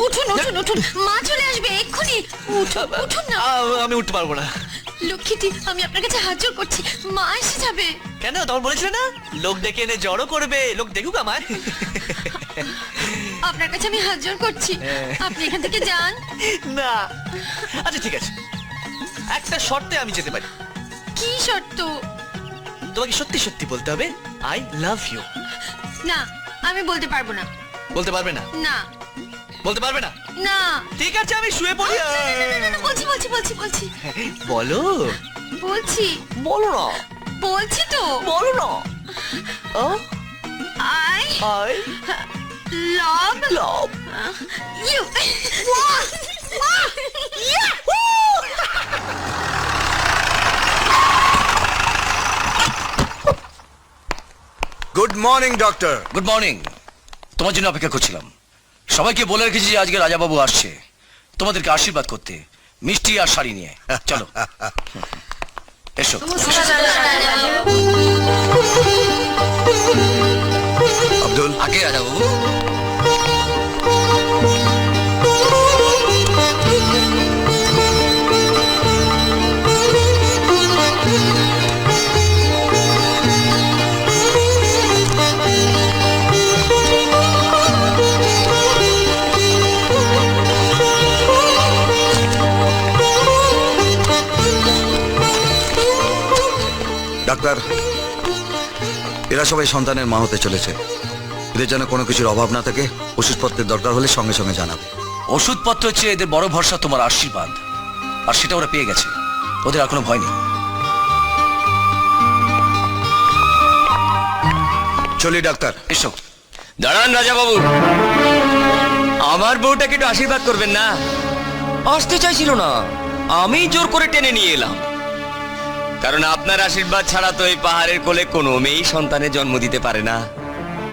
উঠুন উঠুন উঠুন, মা চলে আসবে এক্ষুনি। উঠুন উঠুন না। আমি উঠতে পারবো না। লক্ষ্মীটি, আমি আপনার কাছে হাত জোড় করছি, মা এসে যাবে। কেন, তখন বলেছিলে না লোক ডেকে এনে জড়ো করবে, লোক দেখুক আমায়। আপনার কাছে আমি হাত জোড় করছি, আপনি এখান থেকে যান। না, আচ্ছা ঠিক আছে, একটা শর্তে আমি যেতে পারি। কি শর্ত? তোমাকে সত্যি সত্যি বলতে হবে আই লাভ ইউ। না, আমি বলতে পারবো না। বলতে পারবে না? না বলতে পারবে না? না। ঠিক আছে, আমি শুয়ে পড়ি। না, না, না, না, বলছি বলছি বলছি বলছি বলো বলছি বলো না, বলছি তো। বলো না। I I love love you. Good morning doctor. Good morning. তোমার জন্য অপেক্ষা করছিলাম। সবাইকে বলে রেখেছি যে আজকে রাজাবাবু আসছে তোমাদেরকে আশীর্বাদ করতে, মিষ্টি আর শাড়ি নিয়ে। চলো এসো। আব্দুল, আগে রাজাবাবু। ডাক্তার, এরা সবাই সন্তানের মা হতে চলেছে। এদের যেন কোনো কিছুর অভাব না থাকে। ওষুধপত্রের দরকার হলে সঙ্গে সঙ্গে জানাবে। ওষুধপত্র হচ্ছে এদের বড় ভরসা, তোমার আশীর্বাদ, আর সেটা ওরা পেয়ে গেছে। ওদের আর কোনো ভয় নেই। চলি ডাক্তার। এসো। দাঁড়ান রাজাবাবু, আমার বউটাকে একটু আশীর্বাদ করবেন না? আসতে চাইছিল না, আমি জোর করে টেনে নিয়ে এলাম। কারণ আপনার আশীর্বাদ ছাড়া তো এই পাহাড়ের কোলে কোনো মেয়েই সন্তানের জন্ম দিতে পারে না।